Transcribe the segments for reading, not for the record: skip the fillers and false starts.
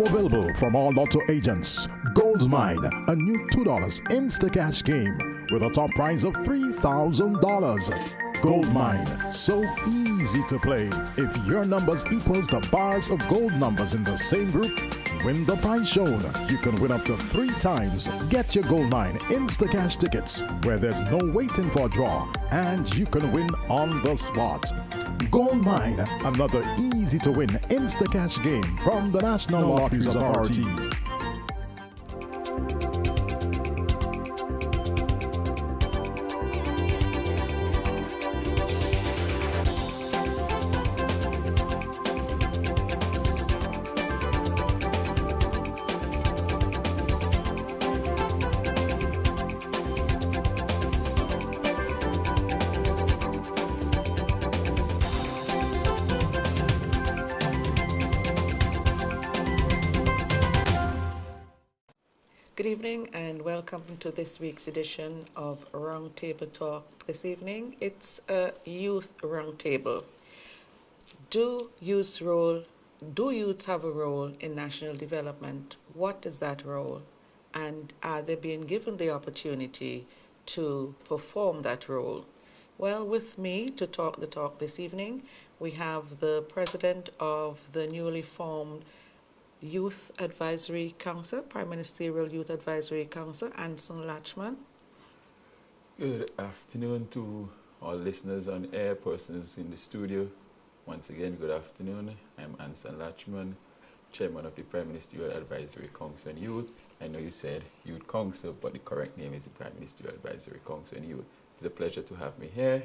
Available from all lotto agents. Gold Mine, a new $2 Instacash game with a top prize of $3,000. Gold Mine, so easy to play. If your numbers equals the bars of gold numbers in the same group, win the prize shown. You can win up to 3 times. Get your Gold Mine Instacash tickets where there's no waiting for a draw and you can win on the spot. Gold Mine, another easy to win Instacash game from the National Lotteries Authority. Good evening and welcome to this week's edition of Roundtable Talk. This evening, it's a youth roundtable. Do youths have a role in national development? What is that role? And are they being given the opportunity to perform that role? Well, with me to talk the talk this evening, we have the president of the newly formed Youth Advisory Council, Prime Ministerial Youth Advisory Council, Anson Latchman. Good afternoon to all listeners on air, persons in the studio. Once again, good afternoon. I'm Anson Latchman, Chairman of the Prime Ministerial Advisory Council on Youth. I know you said Youth Council, but the correct name is the Prime Ministerial Advisory Council on Youth. It's a pleasure to have me here,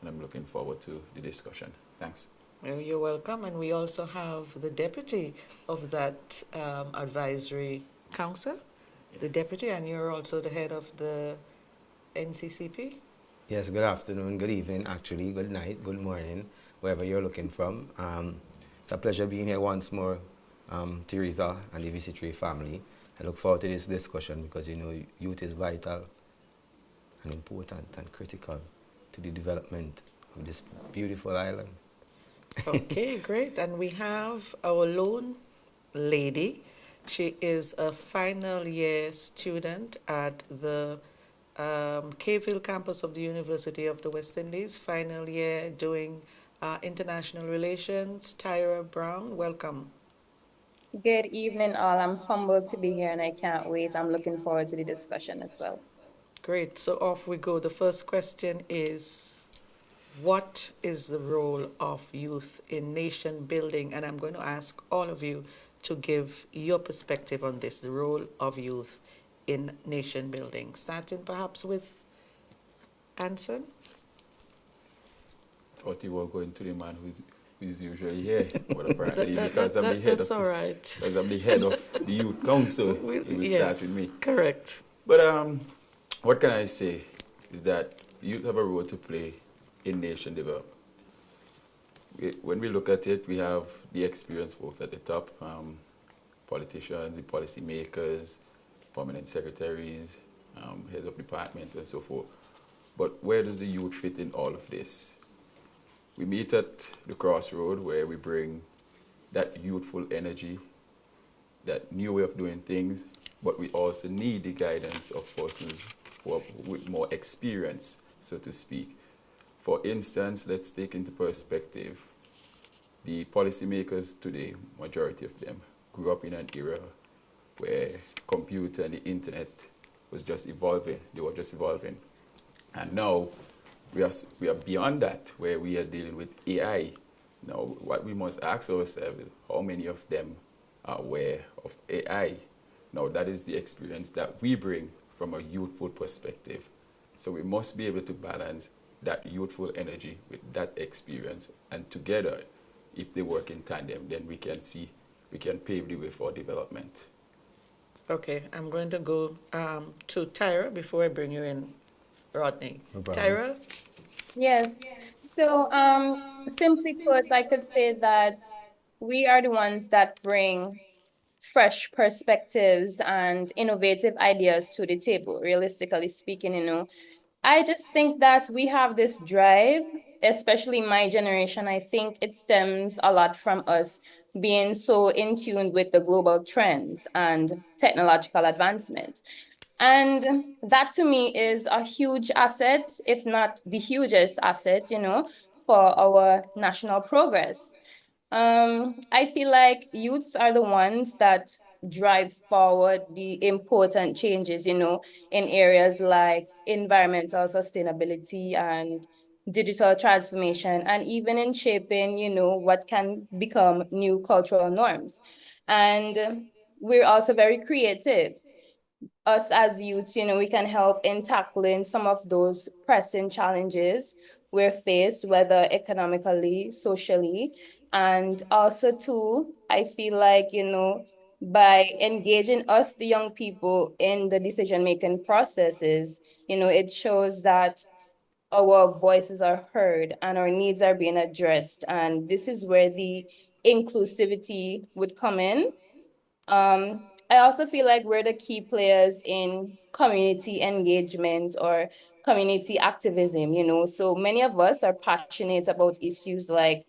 and I'm looking forward to the discussion. Thanks. Well, you're welcome. And we also have the deputy of that advisory council, the deputy, and you're also the head of the NCCP. Yes, good afternoon, good evening, actually, good night, good morning, wherever you're looking from. It's a pleasure being here once more, Teresa and the VC3 family. I look forward to this discussion because, you know, youth is vital and important and critical to the development of this beautiful island. Okay, great. And we have our lone lady. She is a final year student at the Caveville campus of the University of the West Indies, final year doing international relations. Tyra Brown, welcome. Good evening, all. I'm humbled to be here and I can't wait. I'm looking forward to the discussion as well. Great. So off we go. The first question is, what is the role of youth in nation building? And I'm going to ask all of you to give your perspective on this, the role of youth in nation building. Starting perhaps with Anson. Thought you were going to the man who's usually here, but apparently because I'm the head That's all right. Because I'm the head of the Youth Council, it will Yes, start with me. correct. But what can I say is that youth have a role to play in nation development. When we look at it, we have the experienced folks at the top, politicians, the policy makers, permanent secretaries, heads of departments, and so forth. But where does the youth fit in all of this? We meet at the crossroad where we bring that youthful energy, that new way of doing things, but we also need the guidance of persons who are with more experience, so to speak. For instance, let's take into perspective the policymakers today, majority of them grew up in an era where computer and the internet was just evolving. They were just evolving. And now we are beyond that, where we are dealing with AI. Now, what we must ask ourselves is how many of them are aware of AI? Now, that is the experience that we bring from a youthful perspective. So we must be able to balance that youthful energy with that experience, and together, if they work in tandem, then we can pave the way for development. Okay, I'm going to go to Tyra before I bring you in, Rodney. No problem. Tyra? Yes. So, simply put, I could say that we are the ones that bring fresh perspectives and innovative ideas to the table, realistically speaking, you know. I just think that we have this drive, especially my generation. I think it stems a lot from us being so in tune with the global trends and technological advancement. And that to me is a huge asset, if not the hugest asset, for our national progress. I feel like youths are the ones that drive forward the important changes, in areas like environmental sustainability and digital transformation, and even in shaping, what can become new cultural norms. And we're also very creative. Us as youths, we can help in tackling some of those pressing challenges we're faced, whether economically, socially, and also too, I feel like, by engaging us, the young people, in the decision-making processes, it shows that our voices are heard and our needs are being addressed. And this is where the inclusivity would come in. I also feel like we're the key players in community engagement or community activism, So many of us are passionate about issues like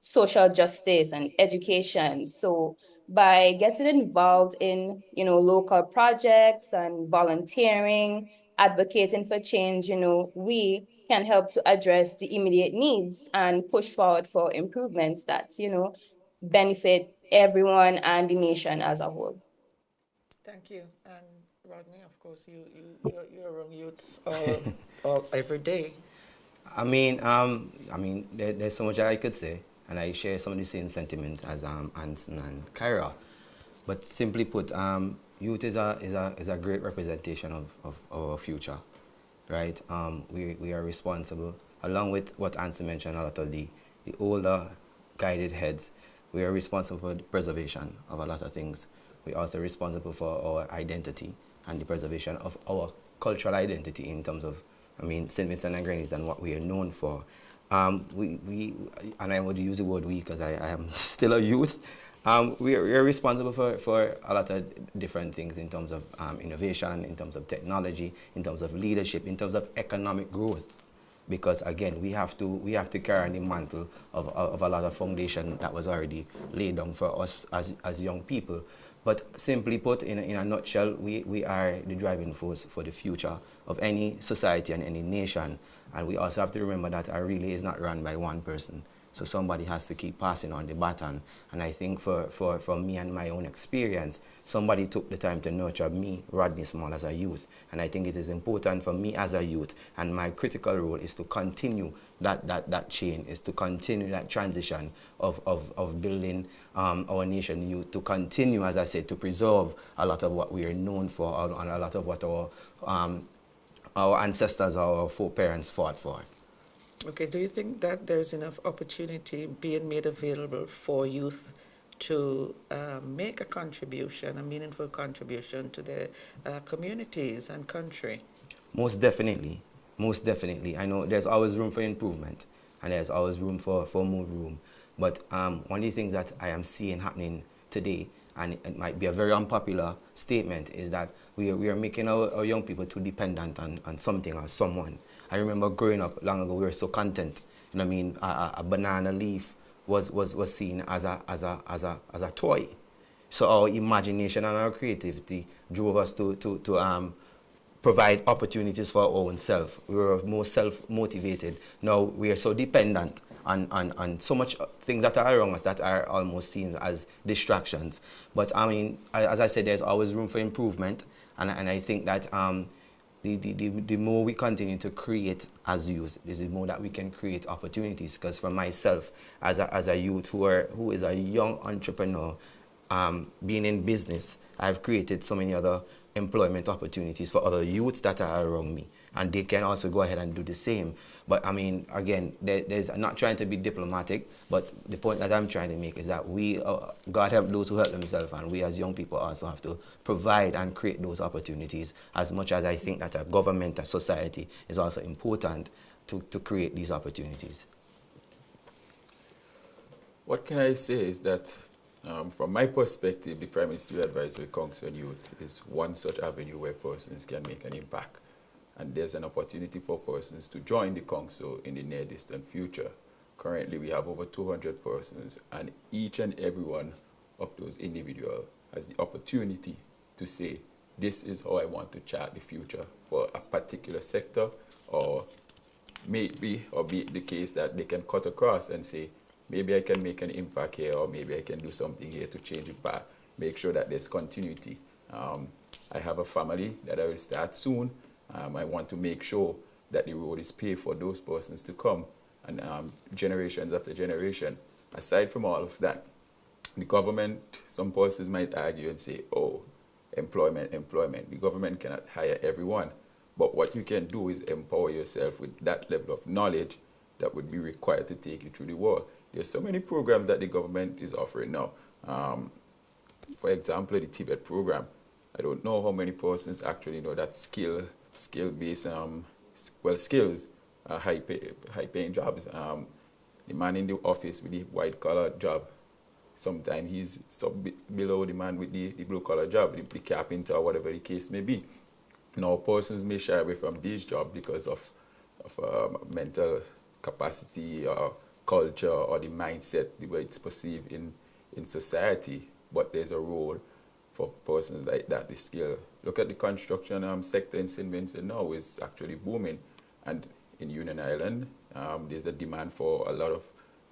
social justice and education. So by getting involved in, local projects and volunteering, advocating for change, we can help to address the immediate needs and push forward for improvements that, benefit everyone and the nation as a whole. Thank you. And Rodney, of course, you're around youths all every day. There's so much I could say, and I share some of the same sentiments as Anson and Kyra. But simply put, youth is a great representation of our future, right? We are responsible, along with what Anson mentioned, a lot of the older guided heads. We are responsible for the preservation of a lot of things. We're also responsible for our identity and the preservation of our cultural identity in terms of, St. Vincent and Grenadines and what we are known for. And I would use the word we because I am still a youth. We are responsible for a lot of different things in terms of innovation, in terms of technology, in terms of leadership, in terms of economic growth. Because again, we have to carry the mantle of a lot of foundation that was already laid down for us as young people. But simply put, in a nutshell, we are the driving force for the future of any society and any nation. And we also have to remember that our relay is not run by one person. So somebody has to keep passing on the baton. And I think for me and my own experience, somebody took the time to nurture me, Rodney Small, as a youth. And I think it is important for me as a youth, and my critical role is to continue that chain, is to continue that transition of building our nation youth, to continue, as I said, to preserve a lot of what we are known for and a lot of what our ancestors, our foreparents fought for. Okay, do you think that there's enough opportunity being made available for youth to make a contribution, a meaningful contribution to their communities and country? Most definitely. Most definitely. I know there's always room for improvement, and there's always room for more room. But one of the things that I am seeing happening today, and it might be a very unpopular statement, is that we are making our young people too dependent on something or someone. I remember growing up long ago, we were so content. A banana leaf was seen as a toy. So our imagination and our creativity drove us to provide opportunities for our own self. We were more self-motivated. Now we are so dependent on so much things that are around us that are almost seen as distractions. But as I said, there's always room for improvement, and I think that the more we continue to create as youth, is the more that we can create opportunities. Because for myself, as a youth who is a young entrepreneur, being in business, I've created so many other employment opportunities for other youths that are around me, and they can also go ahead and do the same. But again, there's not trying to be diplomatic, but the point that I'm trying to make is that God help those who help themselves, and we as young people also have to provide and create those opportunities, as much as I think that a government, a society is also important to create these opportunities. What can I say is that from my perspective, the Prime Ministerial Advisory Council on Youth is one such avenue where persons can make an impact. And there's an opportunity for persons to join the council in the near distant future. Currently, we have over 200 persons, and each and every one of those individuals has the opportunity to say, this is how I want to chart the future for a particular sector, or maybe, or be it the case that they can cut across and say, maybe I can make an impact here, or maybe I can do something here to change it back, make sure that there's continuity. I have a family that I will start soon. I want to make sure that the road is paved for those persons to come, and generations after generation. Aside from all of that, the government, some persons might argue and say, oh, employment, employment. The government cannot hire everyone. But what you can do is empower yourself with that level of knowledge that would be required to take you through the world. There's so many programs that the government is offering now. For example, the Tibet program. I don't know how many persons actually know that skill-based, skills, high-paying jobs. The man in the office with the white-collar job, sometimes he's below the man with the blue-collar job, the carpenter or whatever the case may be. Now, persons may shy away from this job because of mental capacity or culture or the mindset, the way it's perceived in society. But there's a role for persons like that, the skill. Look at the construction sector in St. Vincent now is actually booming. And in Union Island, there's a demand for a lot of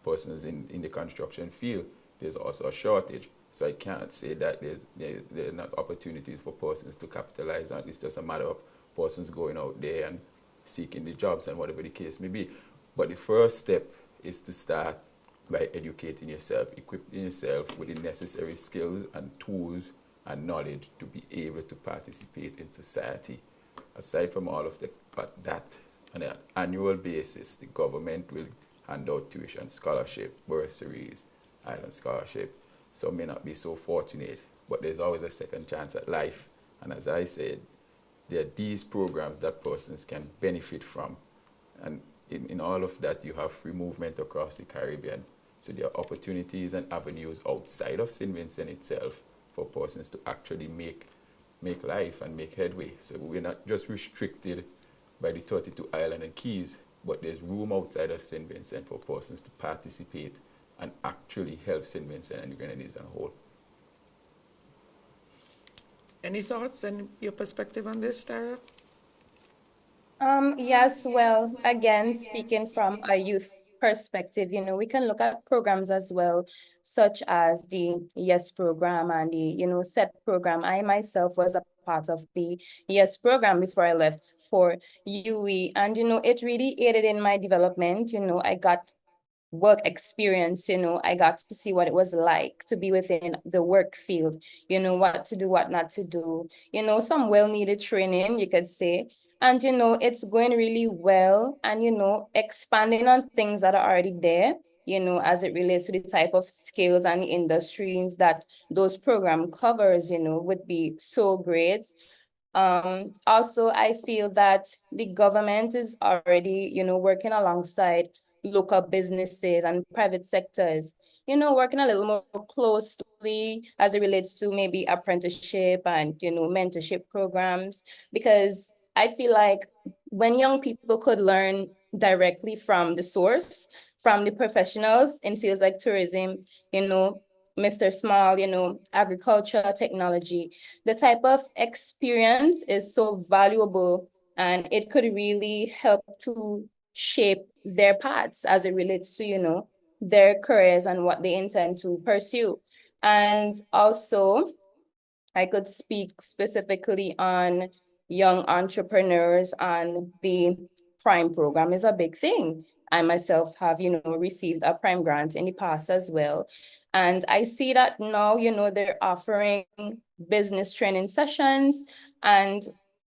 persons in the construction field. There's also a shortage. So I can't say that there are not opportunities for persons to capitalize on. It's just a matter of persons going out there and seeking the jobs and whatever the case may be. But the first step is to start by educating yourself, equipping yourself with the necessary skills and tools and knowledge to be able to participate in society. Aside from all of that, on an annual basis, the government will hand out tuition, scholarship, bursaries, island scholarship. Some may not be so fortunate, but there's always a second chance at life. And as I said, there are these programs that persons can benefit from. And in all of that, you have free movement across the Caribbean. So there are opportunities and avenues outside of St. Vincent itself for persons to actually make life and make headway. So we're not just restricted by the 32 island and keys, but there's room outside of St. Vincent for persons to participate and actually help St. Vincent and the Grenadines as a whole. Any thoughts and your perspective on this, Tara? Yes, well, again, speaking from a youth perspective, we can look at programs as well, such as the YES program and the, SET program. I myself was a part of the YES program before I left for UE, and, it really aided in my development. I got work experience, I got to see what it was like to be within the work field, what to do, what not to do, some well-needed training, you could say. And, it's going really well and, expanding on things that are already there, as it relates to the type of skills and industries that those program covers, would be so great. Also, I feel that the government is already, working alongside local businesses and private sectors, working a little more closely as it relates to maybe apprenticeship and, mentorship programs, because I feel like when young people could learn directly from the source, from the professionals in fields like tourism, Mr. Small, agriculture, technology, the type of experience is so valuable and it could really help to shape their paths as it relates to, their careers and what they intend to pursue. And also, I could speak specifically on young entrepreneurs, and the Prime program is a big thing. I myself have, received a Prime grant in the past as well. And I see that now, they're offering business training sessions, and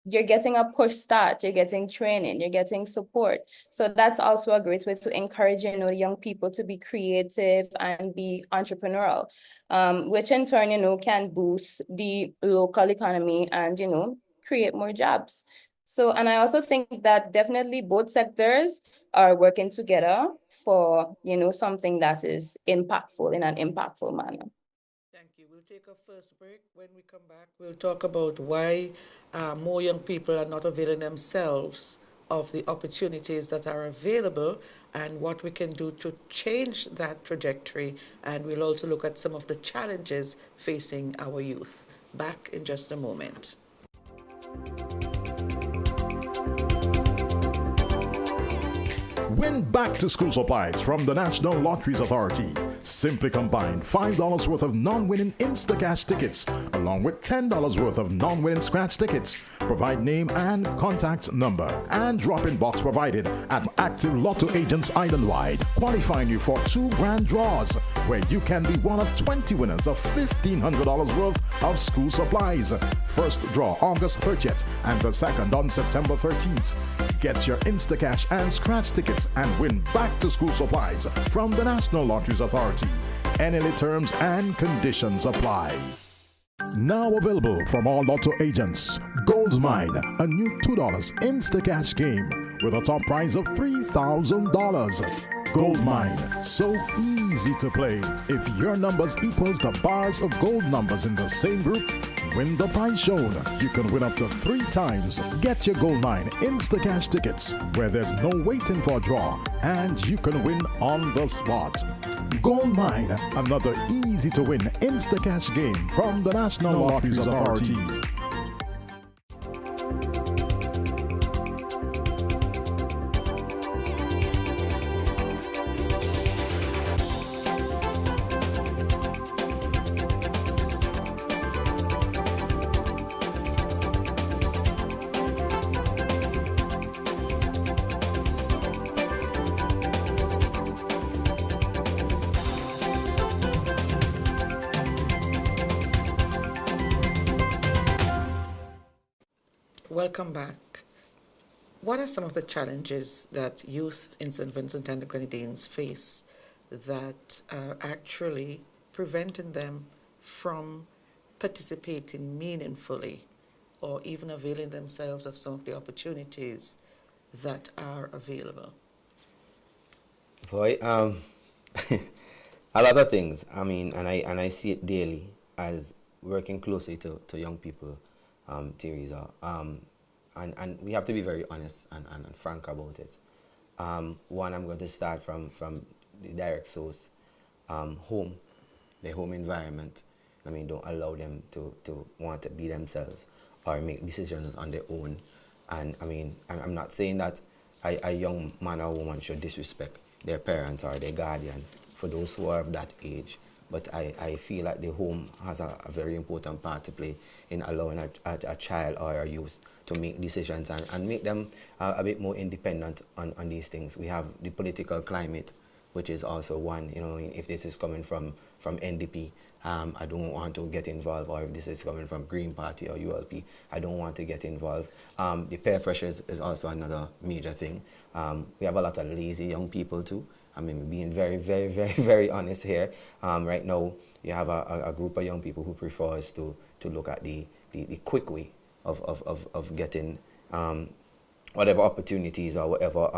you're getting a push start, you're getting training, you're getting support. So that's also a great way to encourage, young people to be creative and be entrepreneurial, which in turn, can boost the local economy and, create more jobs. So, and I also think that definitely both sectors are working together for, something that is impactful in an impactful manner. Thank you. We'll take a first break. When we come back, we'll talk about why more young people are not availing themselves of the opportunities that are available and what we can do to change that trajectory. And we'll also look at some of the challenges facing our youth. Back in just a moment. Win back to school supplies from the National Lotteries Authority. Simply combine $5 worth of non-winning Instacash tickets along with $10 worth of non-winning scratch tickets. Provide name and contact number and drop-in box provided at active Lotto agents island-wide, qualifying you for 2 grand draws where you can be one of 20 winners of $1,500 worth of school supplies. First draw August 30th and the second on September 13th. Get your Instacash and scratch tickets and win back to school supplies from the National Lotteries Authority. NLA terms and conditions apply. Now available from all Lotto agents, Gold Mine, a new $2 Instacash game with a top prize of $3,000. Gold Mine, so easy to play. If your numbers equals the bars of gold numbers in the same group, win the prize shown. You can win up to 3 times. Get your Gold Mine Instacash tickets where there's no waiting for a draw and you can win on the spot. Gold Mine, another easy to win Instacash game from the National Lotteries Authority. Welcome back. What are some of the challenges that youth in St. Vincent and the Grenadines face that are actually preventing them from participating meaningfully or even availing themselves of some of the opportunities that are available? Boy, a lot of things. I mean, and I see it daily as working closely to young people, Teresa. And we have to be very honest and frank about it. One, I'm going to start from the direct source, home, the home environment. I mean, don't allow them to want to be themselves or make decisions on their own. And I mean, I'm not saying that a young man or woman should disrespect their parents or their guardian for those who are of that age. But I feel like the home has a very important part to play in allowing a child or a youth to make decisions and make them a bit more independent on these things. We have the political climate, which is also one. You know, if this is coming from NDP, I don't want to get involved, or if this is coming from Green Party or ULP, I don't want to get involved. The peer pressure is also another major thing. We have a lot of lazy young people too. I mean, being very, very, very, very honest here. Right now, you have a group of young people who prefers to look at the quick way of getting whatever opportunities or whatever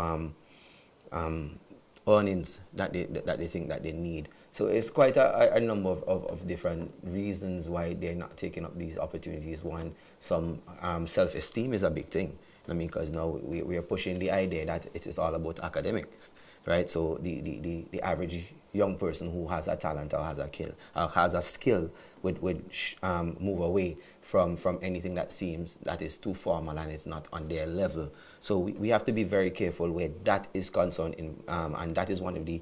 earnings that they think that they need. So it's quite a number of different reasons why they're not taking up these opportunities. One, some self-esteem is a big thing. I mean, because now we are pushing the idea that it is all about academics, right? So the average young person who has a talent or has a skill would move away from anything that seems that is too formal and it's not on their level. So we have to be very careful where that is concerned, and that is one of the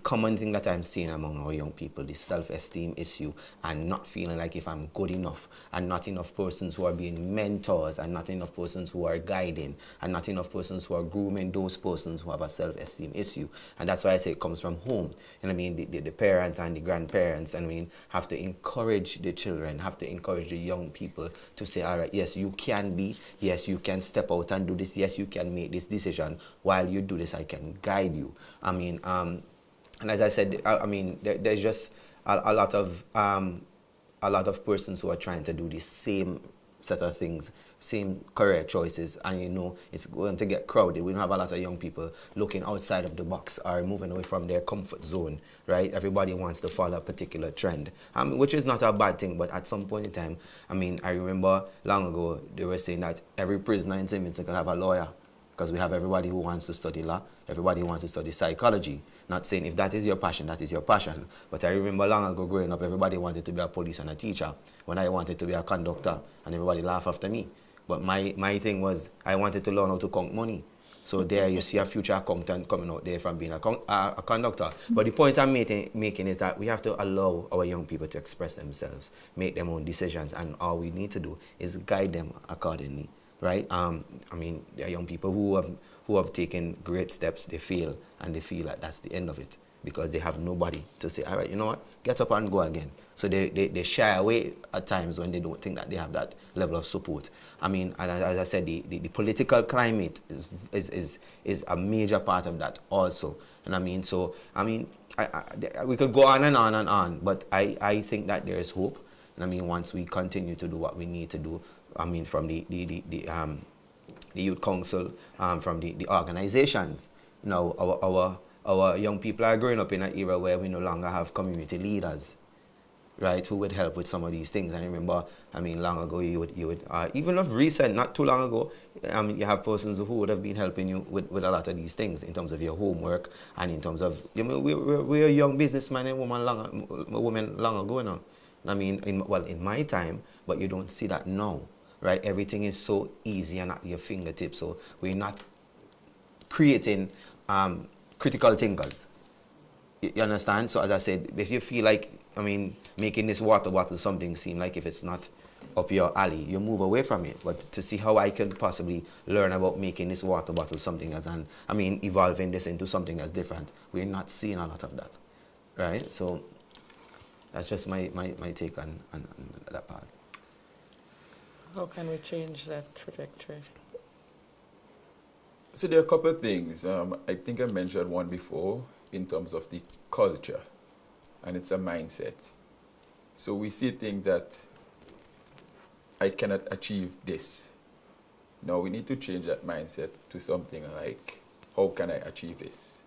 common thing that I'm seeing among our young people, the self-esteem issue, and not feeling like if I'm good enough, and not enough persons who are being mentors, and not enough persons who are guiding, and not enough persons who are grooming those persons who have a self-esteem issue. And that's why I say it comes from home. And I mean, the parents and the grandparents, I mean, have to encourage the children, have to encourage the young people to say, all right, yes, you can be, yes, you can step out and do this, yes, you can make this decision. While you do this, I can guide you. I mean, and as I said, I mean, there's just a lot of persons who are trying to do the same set of things, same career choices, and you know it's going to get crowded. We don't have a lot of young people looking outside of the box or moving away from their comfort zone, right? Everybody wants to follow a particular trend, which is not a bad thing, but at some point in time, I mean, I remember long ago, they were saying that every prisoner in St. Vincent could have a lawyer, because we have everybody who wants to study law, everybody who wants to study psychology. Not saying if that is your passion, that is your passion. But I remember long ago growing up, everybody wanted to be a police and a teacher. When I wanted to be a conductor, and everybody laughed after me. But my thing was, I wanted to learn how to count money. So there you see a future accountant coming out there from being a conductor. But the point I'm making is that we have to allow our young people to express themselves, make their own decisions, and all we need to do is guide them accordingly, right? I mean, there are young people who have taken great steps, they fail, and they feel like that's the end of it because they have nobody to say, all right, you know what, get up and go again. So they shy away at times when they don't think that they have that level of support. I mean, and as I said, the political climate is a major part of that also. And I mean, so, I mean, we could go on and on and on, but I think that there is hope. And I mean, once we continue to do what we need to do, I mean, from the youth council, from the organizations, you know, our young people are growing up in an era where we no longer have community leaders, right, who would help with some of these things. And I remember, I mean, long ago, you would even of recent, not too long ago, you have persons who would have been helping you with a lot of these things in terms of your homework and in terms of, you know, we're a young businessman and woman long ago now. I mean, in my time, but you don't see that now, right? Everything is so easy and at your fingertips. So we're not creating critical thinkers. You understand? So as I said, if you feel like, I mean, making this water bottle something seem like if it's not up your alley, you move away from it. But to see how I can possibly learn about making this water bottle something as evolving this into something as different, we're not seeing a lot of that, right? So that's just my take on that part. How can we change that trajectory? So there are a couple of things. I think I mentioned one before in terms of the culture, and it's a mindset. So we see things that I cannot achieve this. Now we need to change that mindset to something like, how can I achieve this?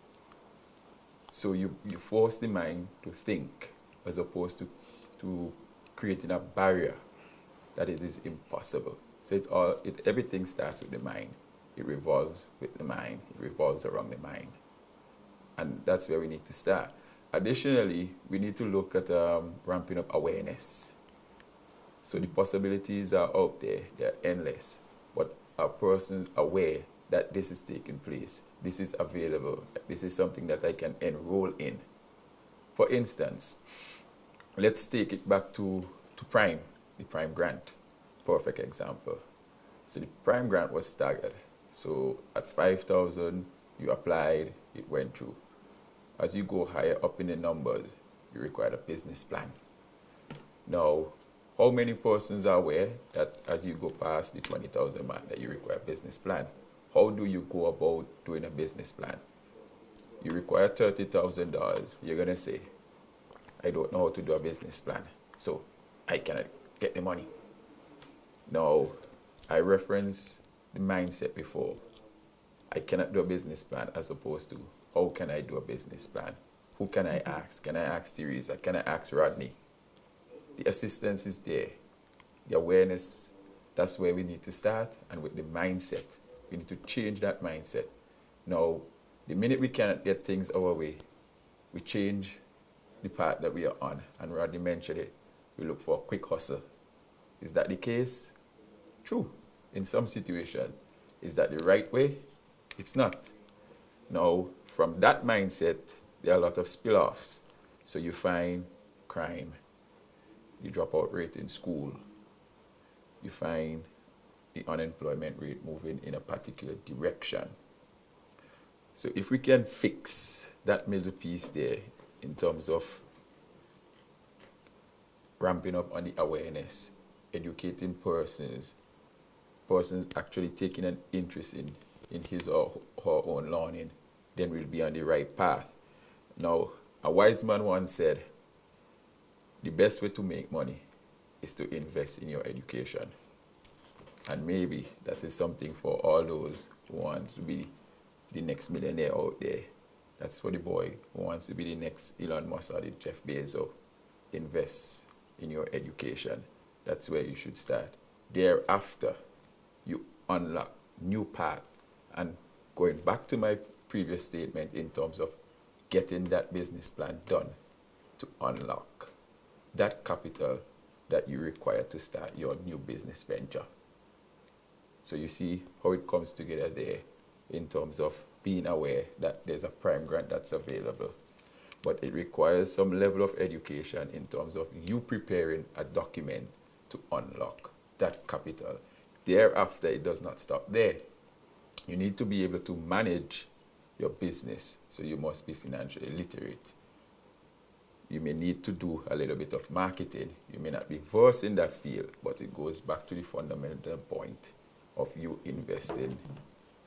So you force the mind to think as opposed to creating a barrier that it is impossible. So everything starts with the mind. It revolves with the mind. It revolves around the mind. And that's where we need to start. Additionally, we need to look at ramping up awareness. So the possibilities are out there. They're endless. But a person's aware that this is taking place. This is available. This is something that I can enroll in. For instance, let's take it back to Prime, the Prime grant. Perfect example. So the Prime grant was staggered. So at 5,000, you applied, it went through. As you go higher up in the numbers, you require a business plan. Now, how many persons are aware that as you go past the 20,000 mark that you require a business plan? How do you go about doing a business plan? You require $30,000. You're going to say, I don't know how to do a business plan, so I cannot get the money. Now, I referenced the mindset before. I cannot do a business plan as opposed to how can I do a business plan? Who can I ask? Can I ask Teresa? Can I ask Rodney? The assistance is there. The awareness, that's where we need to start. And with the mindset, we need to change that mindset. Now, the minute we cannot get things our way, we change the path that we are on. And Rodney mentioned it. We look for a quick hustle. Is that the case? True. In some situations. Is that the right way? It's not. Now, from that mindset, there are a lot of spill-offs. So you find crime, the dropout rate in school, you find the unemployment rate moving in a particular direction. So if we can fix that middle piece there in terms of ramping up on the awareness, educating persons actually taking an interest in his or her own learning, then we'll be on the right path. Now, a wise man once said, the best way to make money is to invest in your education. And maybe that is something for all those who want to be the next millionaire out there. That's for the boy who wants to be the next Elon Musk or the Jeff Bezos. Invest in your education. That's where you should start. Thereafter, you unlock new path And going back to my previous statement in terms of getting that business plan done to unlock that capital that you require to start your new business venture. So you see how it comes together there in terms of being aware that there's a prime grant that's available. But it requires some level of education in terms of you preparing a document to unlock that capital. Thereafter, it does not stop there. You need to be able to manage your business, so you must be financially literate. You may need to do a little bit of marketing. You may not be versed in that field, but it goes back to the fundamental point of you investing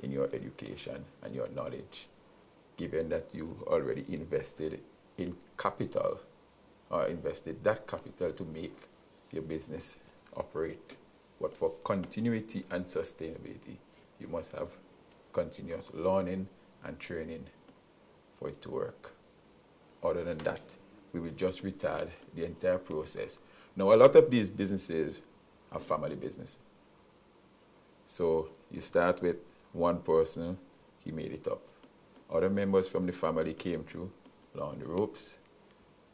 in your education and your knowledge. Given that you already invested in capital, or invested that capital to make your business operate. But for continuity and sustainability, you must have continuous learning and training for it to work. Other than that, we will just retard the entire process. Now, a lot of these businesses are family business. So you start with one person, he made it up. Other members from the family came through, learned the ropes,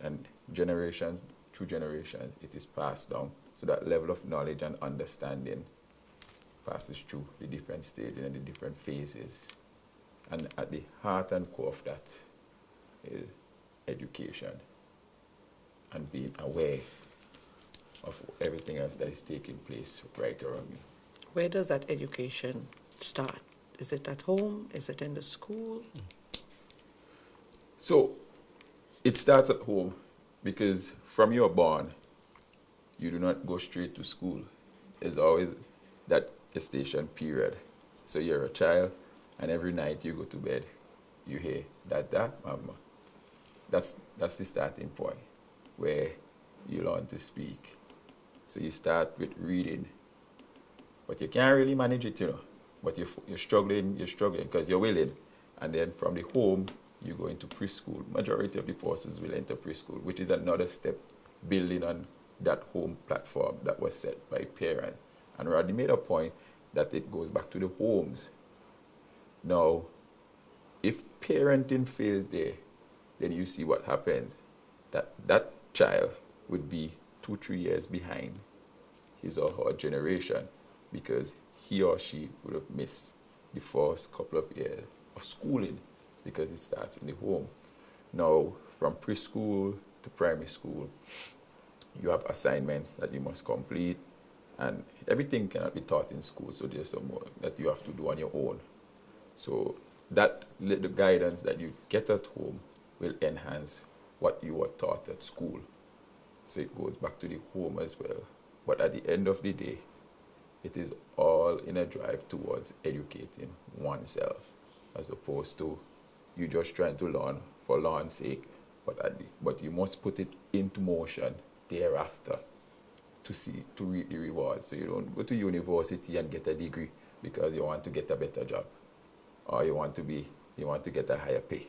and generations through generations, it is passed down. So that level of knowledge and understanding passes through the different stages and the different phases. And at the heart and core of that is education and being aware of everything else that is taking place right around you. Where does that education start? Is it at home? Is it in the school? So it starts at home because from you're born, you do not go straight to school. There's always that gestation period. So you're a child, and every night you go to bed, you hear Dada, Mama. That's the starting point where you learn to speak. So you start with reading, but you can't really manage it, But you're struggling because you're willing. And then from the home, you go into preschool. Majority of the courses will enter preschool, which is another step building on that home platform that was set by parents. And Rodney made a point that it goes back to the homes. Now, if parenting fails there, then you see what happens. That child would be 2-3 years behind his or her generation because he or she would have missed the first couple of years of schooling because it starts in the home. Now, from preschool to primary school, you have assignments that you must complete, and everything cannot be taught in school, so there's some more that you have to do on your own. So that the guidance that you get at home will enhance what you were taught at school. So it goes back to the home as well. But at the end of the day, it is all in a drive towards educating oneself, as opposed to you just trying to learn for learn's sake, but you must put it into motion thereafter to reap the rewards. So you don't go to university and get a degree because you want to get a better job, or you want to get a higher pay,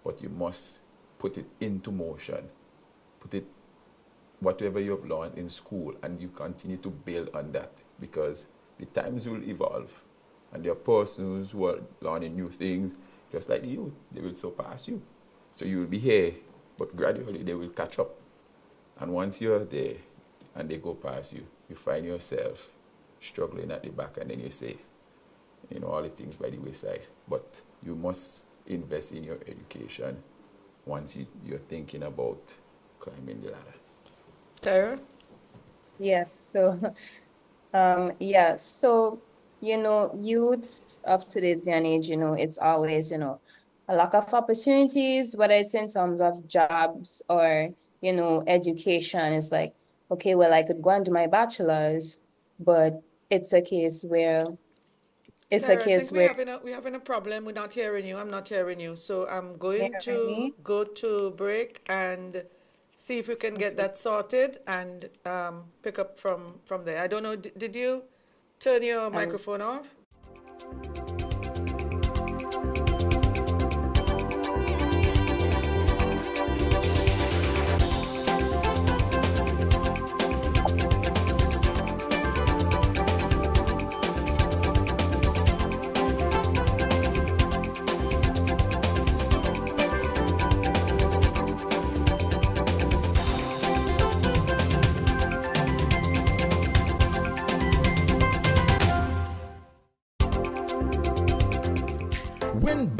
but you must put it into motion, whatever you've learned in school, and you continue to build on that, because the times will evolve, and there are persons who are learning new things, just like you, they will surpass you. So you will be here, but gradually they will catch up. And once you're there and they go past you, you find yourself struggling at the back, and then you say, all the things by the wayside. But you must invest in your education once you're thinking about climbing the ladder. Tyra? Yes, so so youths of today's day and age, it's always, a lack of opportunities, whether it's in terms of jobs or, education. It's like, okay, well, I could go and do my bachelor's, but it's a case where Tyra, I think we're having a problem. We're not hearing you. I'm not hearing you. So I'm going to go to break and see if we can get that sorted and pick up from there. I don't know, did you turn your microphone off?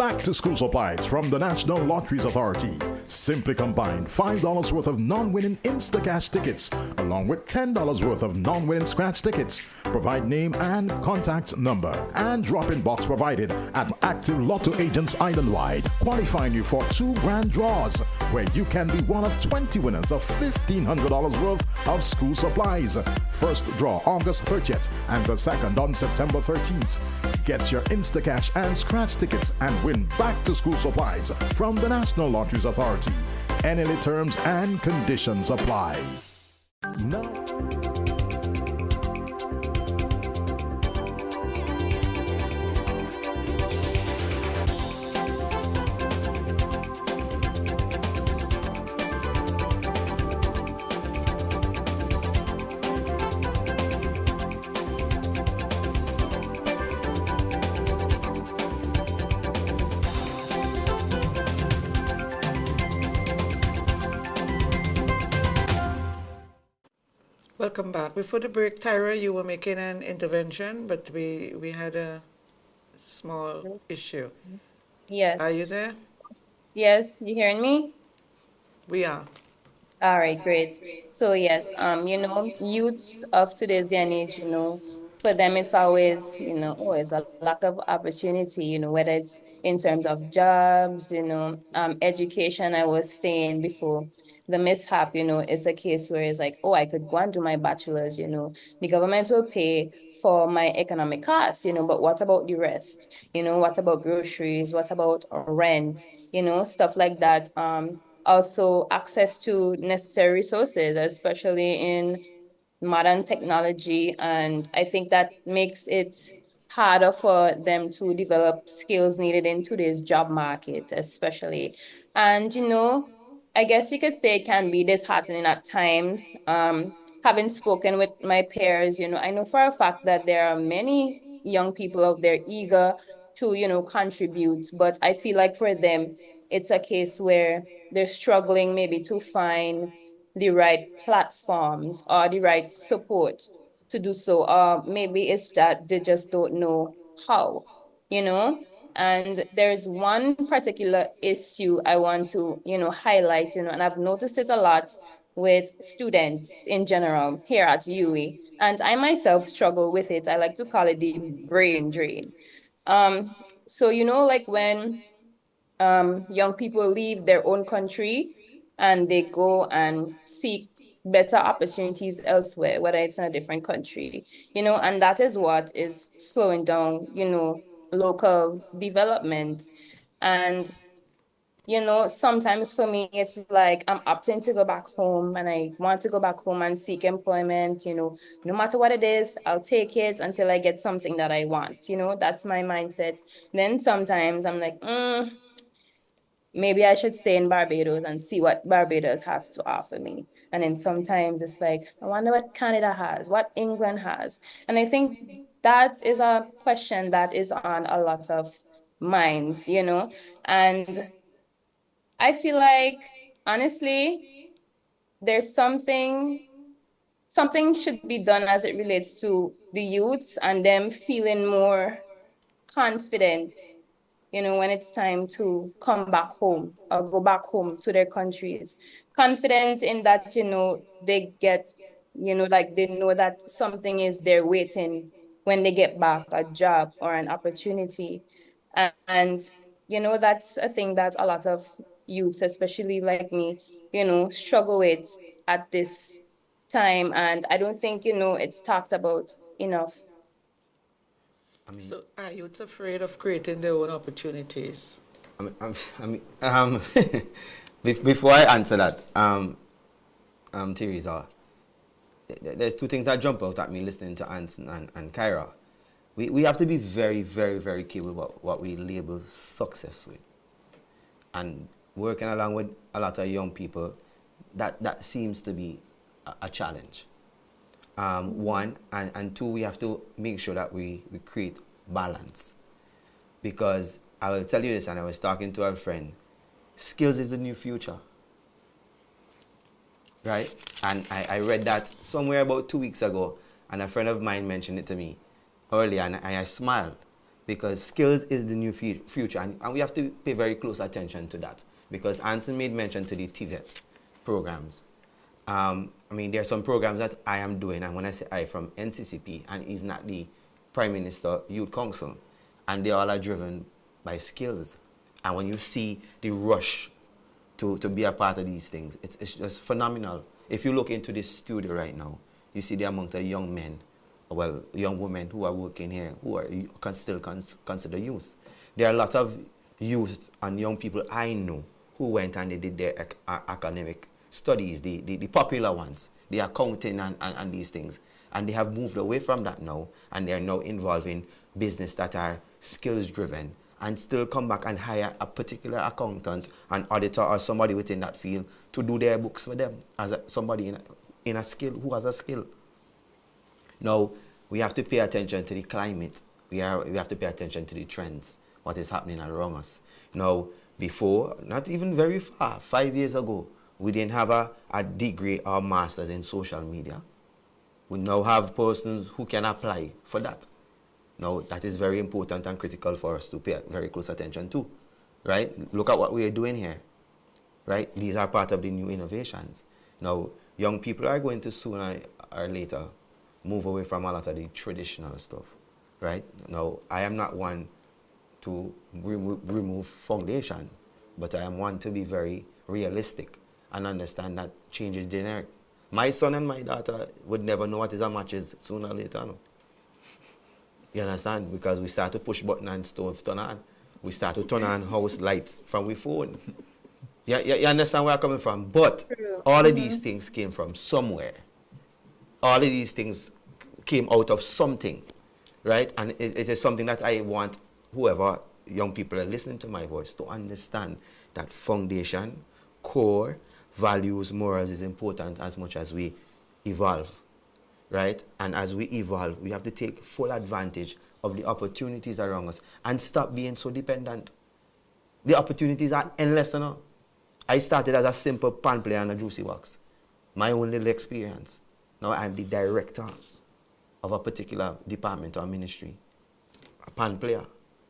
back to school supplies from the National Lotteries Authority. Simply combine $5 worth of non-winning Instacash tickets along with $10 worth of non-winning scratch tickets. Provide name and contact number and drop-in box provided at active Lotto agents island-wide, qualifying you for 2 grand draws where you can be one of 20 winners of $1,500 worth of school supplies. First draw August 30th and the second on September 13th. Get your Instacash and scratch tickets and win back to school supplies from the National Lotteries Authority. NLA terms and conditions apply. Now, Welcome back. Before the break, Tyra, you were making an intervention, but we had a small issue. Yes. Are you there? Yes, you hearing me? We are. All right, great. So yes, youths of today's day and age, for them it's always, always a lack of opportunity, whether it's in terms of jobs, education. I was saying before, the mishap, is a case where it's like, oh, I could go and do my bachelor's, the government will pay for my economic costs, but what about the rest? What about groceries? What about rent? Stuff like that. Also access to necessary resources, especially in modern technology. And I think that makes it harder for them to develop skills needed in today's job market, especially. And, I guess you could say it can be disheartening at times. Having spoken with my peers, I know for a fact that there are many young people out there eager to, contribute, but I feel like for them, it's a case where they're struggling maybe to find the right platforms or the right support to do so. Or maybe it's that they just don't know how, you know? And there's one particular issue I want to, highlight, and I've noticed it a lot with students in general here at UE. And I myself struggle with it. I like to call it the brain drain. Um, so, like when young people leave their own country and they go and seek better opportunities elsewhere, whether it's in a different country, and that is what is slowing down, local development. And, sometimes for me, it's like I'm opting to go back home and I want to go back home and seek employment, no matter what it is, I'll take it until I get something that I want, that's my mindset. Then sometimes I'm like, maybe I should stay in Barbados and see what Barbados has to offer me. And then sometimes it's like, I wonder what Canada has, what England has. And I think that is a question that is on a lot of minds, And I feel like, honestly, there's something should be done as it relates to the youths and them feeling more confident, when it's time to come back home or go back home to their countries. Confident in that, they get, like they know that something is there waiting when they get back, a job or an opportunity. And, that's a thing that a lot of youths, especially like me, struggle with at this time. And I don't think, it's talked about enough. So are youths afraid of creating their own opportunities? Before I answer that, Teresa, there's two things that jump out at me listening to Anson and Kyra. We have to be very, very, very careful about what we label success with. And working along with a lot of young people, that seems to be a challenge. One, and two, we have to make sure that we create balance. Because I will tell you this, and I was talking to a friend, skills is the new future. Right? And I read that somewhere about 2 weeks ago, and a friend of mine mentioned it to me earlier, and I smiled. because skills is the new future, and we have to pay very close attention to that, because Anson made mention to the TVET programs. I mean, there are some programs that I am doing, and when I say I, from NCCP and even at the Prime Minister Youth Council, and they all are driven by skills. And when you see the rush to be a part of these things, it's just phenomenal. If you look into this studio right now, you see the amount of young men, well, young women who are working here, who are still considered youth. There are a lot of youth and young people I know who went and they did their academic studies, the popular ones, the accounting and these things. And they have moved away from that now, and they are now involved in business that are skills driven, and still come back and hire a particular accountant, an auditor, or somebody within that field to do their books for them as somebody in a skill, who has a skill. Now, we have to pay attention to the climate. We have to pay attention to the trends, what is happening around us. Now, before, not even very far, 5 years ago, we didn't have a degree or master's in social media. We now have persons who can apply for that. Now, that is very important and critical for us to pay very close attention to, right? Look at what we are doing here, right? These are part of the new innovations. Now, young people are going to sooner or later move away from a lot of the traditional stuff, right? Now, I am not one to remove foundation, but I am one to be very realistic and understand that change is generic. My son and my daughter would never know what is a matches sooner or later. No? You understand? Because we start to push button and stove turn on. We start to turn on house lights from we phone. You understand where I'm coming from? But all of these things came from somewhere. All of these things came out of something, right? And it is something that I want whoever young people are listening to my voice to understand, that foundation, core, values, morals is important as much as we evolve, right? And as we evolve, we have to take full advantage of the opportunities around us and stop being so dependent. The opportunities are endless now. I started as a simple pan player on a juicy box. My own little experience. Now I'm the director of a particular department or ministry. A pan player.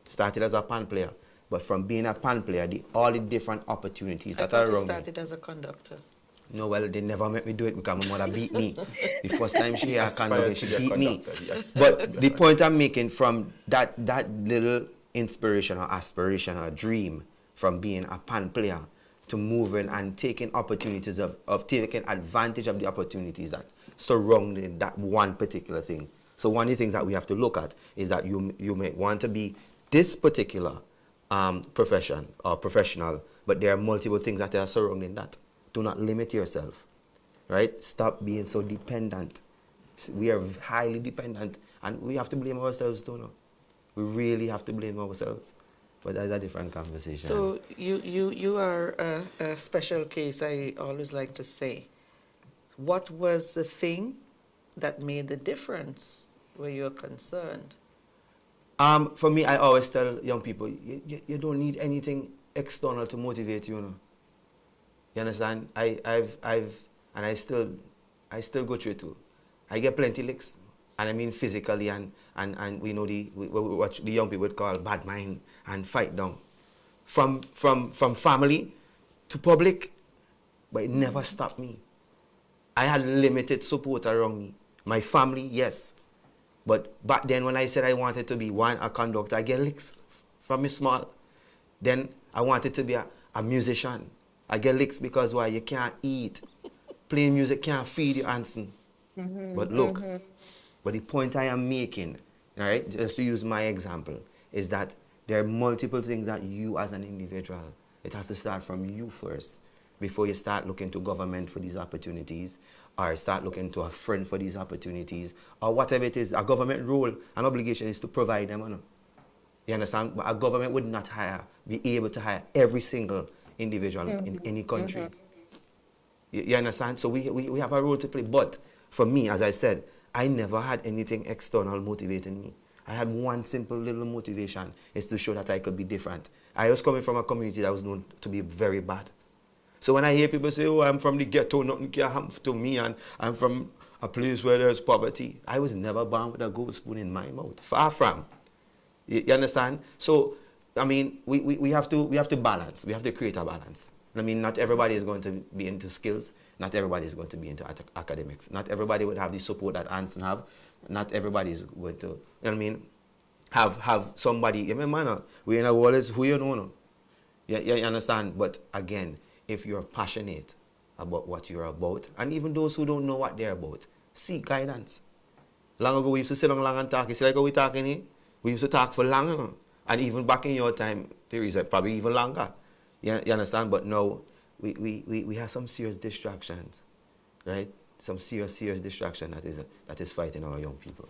Started as a pan player. But from being a pan player, all the different opportunities that are around me. You started as a conductor. No, well, they never make me do it because my mother beat me. The first time she had a conductor, she beat me. But the point I'm making from that little inspiration or aspiration or dream from being a pan player to moving and taking opportunities of taking advantage of the opportunities that surround that one particular thing. So one of the things that we have to look at is that you may want to be this particular profession or professional, but there are multiple things that are surrounding that. Do not limit yourself, right? Stop being so dependent. We are highly dependent, and we have to blame ourselves too. No? We really have to blame ourselves. But that's a different conversation. So you are a special case, I always like to say. What was the thing that made the difference where you're concerned? For me, I always tell young people, you don't need anything external to motivate you. No? You understand? I still go through it too. I get plenty licks, and I mean physically, and we know what the young people would call bad mind and fight down, from family to public, but it never stopped me. I had limited support around me. My family, yes. But back then when I said I wanted to be a conductor, I get licks from me small. Then I wanted to be a musician. I get licks because why? You can't eat. Playing music can't feed you, Anson. But look, but the point I am making, all right, just to use my example, is that there are multiple things that you as an individual, it has to start from you first before you start looking to government for these opportunities, or start looking to a friend for these opportunities, or whatever it is. A government role and obligation is to provide them. No? You understand? But a government would not be able to hire every single individual in any country. You understand? So we have a role to play. But for me, as I said, I never had anything external motivating me. I had one simple little motivation, is to show that I could be different. I was coming from a community that was known to be very bad. So when I hear people say, oh, I'm from the ghetto, nothing can happen to me, and I'm from a place where there's poverty, I was never born with a gold spoon in my mouth. Far from. You understand? So, I mean, we have to balance. We have to create a balance. I mean, not everybody is going to be into skills. Not everybody is going to be into academics. Not everybody would have the support that Anson have. Not everybody is going to, you know what I mean, have somebody. I mean, man, we in a world is who you know. No? You understand? But again, if you're passionate about what you're about, and even those who don't know what they're about, seek guidance. Long ago, we used to sit long and talk. You see like how we talking here? We used to talk for long, you know? And even back in your time, Teresa, probably even longer. You understand? But now, we have some serious distractions, right? Some serious distraction that is fighting our young people.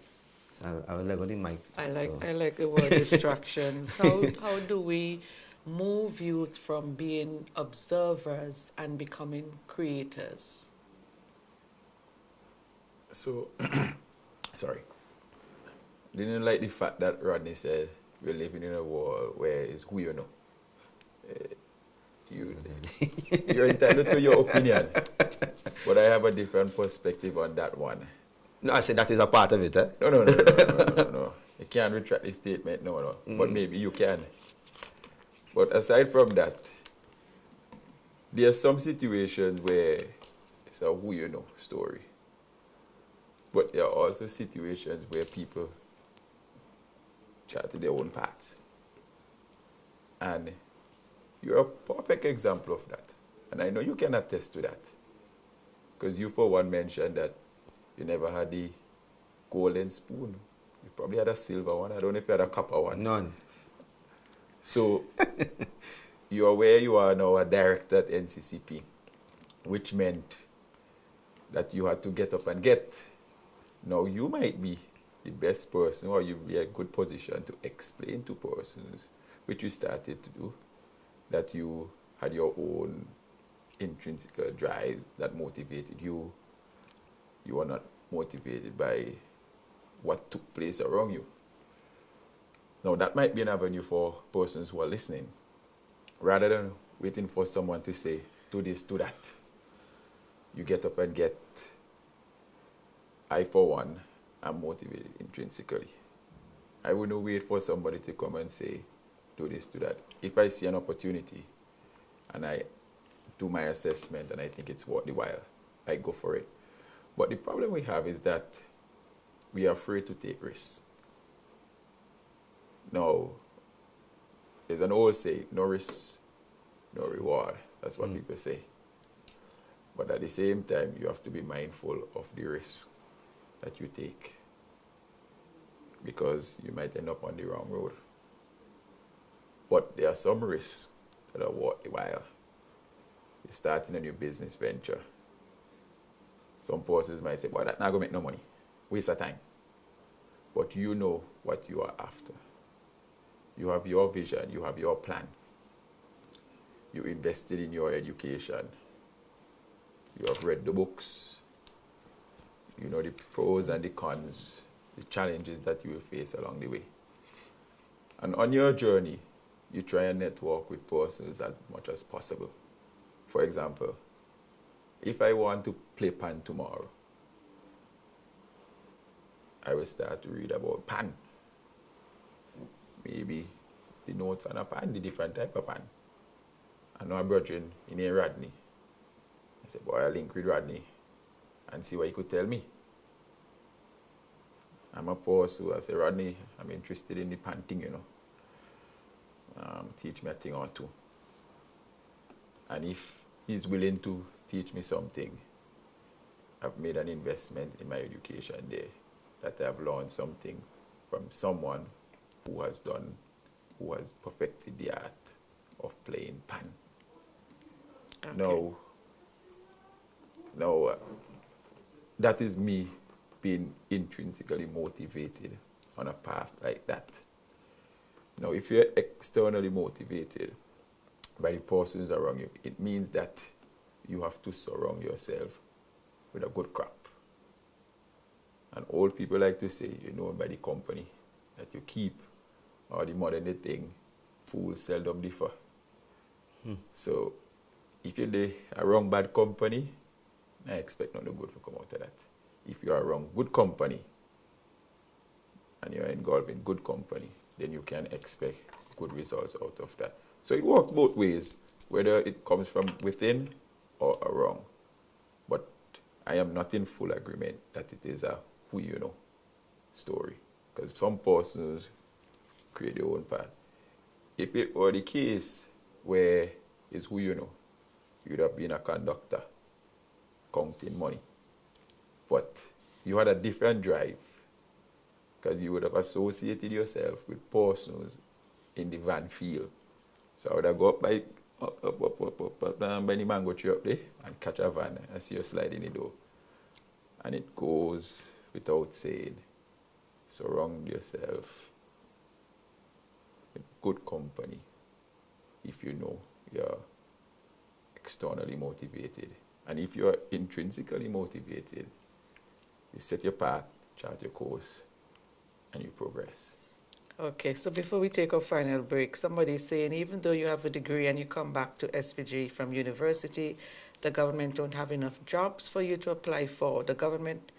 So I will level the mic. I like the word distractions. How do we move youth from being observers and becoming creators? So, sorry. Didn't like the fact that Rodney said we're living in a world where it's who you know. You're entitled to your opinion, but I have a different perspective on that one. No, I said that is a part of it, eh? No. You can't retract the statement, no. But maybe you can. But aside from that, there are some situations where it's a who you know story. But there are also situations where people chart their own paths. And you're a perfect example of that. And I know you can attest to that. Because you, for one, mentioned that you never had the golden spoon. You probably had a silver one. I don't know if you had a copper one. None. So, you are where you are now, a director at NCCP, which meant that you had to get up and get. Now, you might be the best person, or you'll be in a good position to explain to persons, which you started to do, that you had your own intrinsic drive that motivated you. You are not motivated by what took place around you. Now, that might be an avenue for persons who are listening, rather than waiting for someone to say, do this, do that. You get up and get. I, for one, am motivated intrinsically. I wouldn't wait for somebody to come and say, do this, do that. If I see an opportunity and I do my assessment and I think it's worth the while, I go for it. But the problem we have is that we are afraid to take risks. Now, there's an old saying, no risk, no reward. That's what people say. But at the same time, you have to be mindful of the risk that you take, because you might end up on the wrong road. But there are some risks that are worth the while. You're starting a new business venture. Some persons might say, well, that's not going to make no money. Waste of time. But you know what you are after. You have your vision. You have your plan. You invested in your education. You have read the books. You know the pros and the cons, the challenges that you will face along the way. And on your journey, you try and network with persons as much as possible. For example, if I want to play pan tomorrow, I will start to read about pan. Maybe the notes on a pan, the different type of pan. I know a brother in here, Rodney. I said, boy, I'll link with Rodney and see what he could tell me. I'm a person who I say, Rodney, I'm interested in the pan thing, you know. Teach me a thing or two. And if he's willing to teach me something, I've made an investment in my education there, that I've learned something from someone who has perfected the art of playing pan. Okay. Now, that is me being intrinsically motivated on a path like that. Now, if you're externally motivated by the persons around you, it means that you have to surround yourself with a good crop. And old people like to say, you're known by the company that you keep, or the modern day thing, fools seldom differ. So, if you're around bad company, I expect nothing good to come out of that. If you're around good company, and you're involved in good company, then you can expect good results out of that. So it works both ways, whether it comes from within or around. But I am not in full agreement that it is a who you know story, because some persons create their own path. If it were the case where it's who you know, you would have been a conductor counting money. But you had a different drive, because you would have associated yourself with persons in the van field. So I would have got up by the mango tree up there and catch a van and see you slide in the door. And it goes without saying, surround yourself with good company if you know you're externally motivated. And if you're intrinsically motivated, you set your path, chart your course, and you progress. Okay, so before we take our final break, somebody's saying even though you have a degree and you come back to SPG from university, the government don't have enough jobs for you to apply for. The government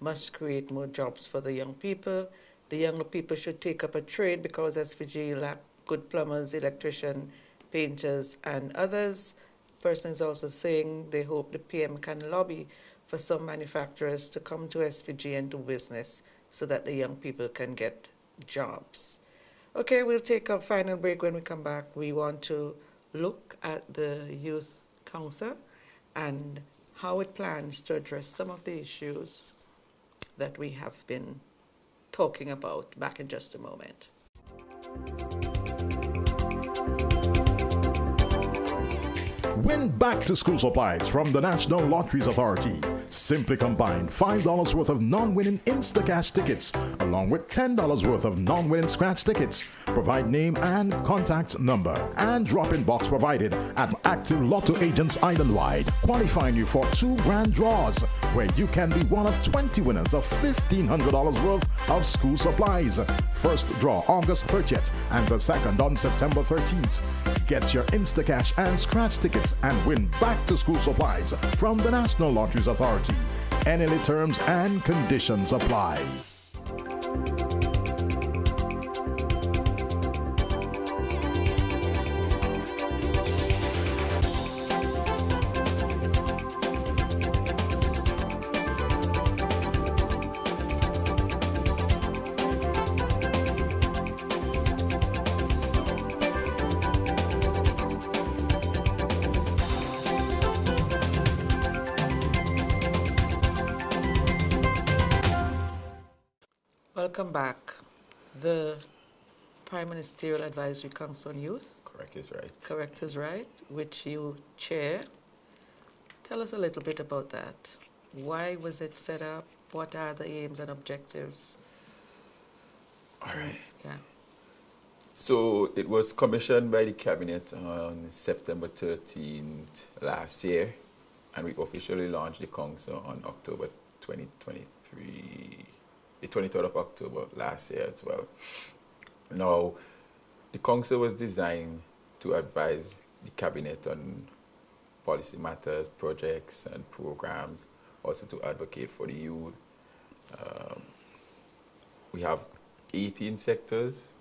must create more jobs for the young people. The younger people should take up a trade because SPG lack good plumbers, electricians, painters, and others. Person is also saying they hope the PM can lobby for some manufacturers to come to SPG and do business so that the young people can get jobs. Okay, we'll take a final break. When we come back, we want to look at the Youth Council and how it plans to address some of the issues that we have been talking about back in just a moment. Win back to school supplies from the National Lotteries Authority. Simply combine $5 worth of non-winning Instacash tickets along with $10 worth of non-winning scratch tickets. Provide name and contact number and drop-in box provided at active Lotto agents island-wide, qualifying you for 2 grand draws where you can be one of 20 winners of $1,500 worth of school supplies. First draw August 30th and the second on September 13th. Get your Instacash and scratch tickets and win back to school supplies from the National Lotteries Authority. NLA terms and conditions apply. Welcome back. The Prime Ministerial Advisory Council on Youth, Correct is right. correct is right, which you chair. Tell us a little bit about that. Why was it set up? What are the aims and objectives? All right. Yeah. So it was commissioned by the Cabinet on September 13th last year, and we officially launched the council on October 2023, the 23rd of October last year as well. Now, the council was designed to advise the Cabinet on policy matters, projects, and programs, also to advocate for the youth. We have 18 sectors: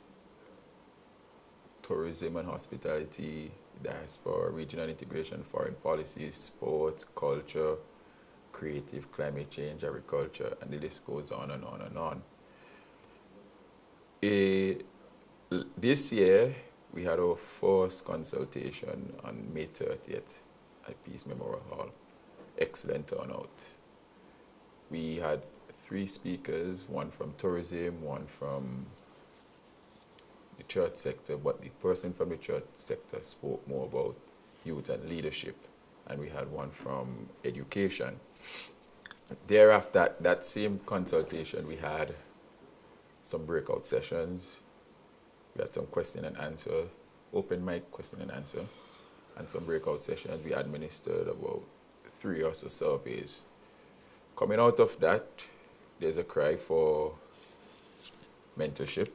tourism and hospitality, diaspora, regional integration, foreign policy, sports, culture, creative, climate change, agriculture, and the list goes on and on and on. This year, we had our first consultation on May 30th at Peace Memorial Hall. Excellent turnout. We had 3 speakers, one from tourism, one from the church sector, but the person from the church sector spoke more about youth and leadership, and we had one from education. Thereafter, that same consultation, we had some breakout sessions. We had some question and answer, open mic question and answer, and some breakout sessions. We administered about 3 or so surveys. Coming out of that, there's a cry for mentorship.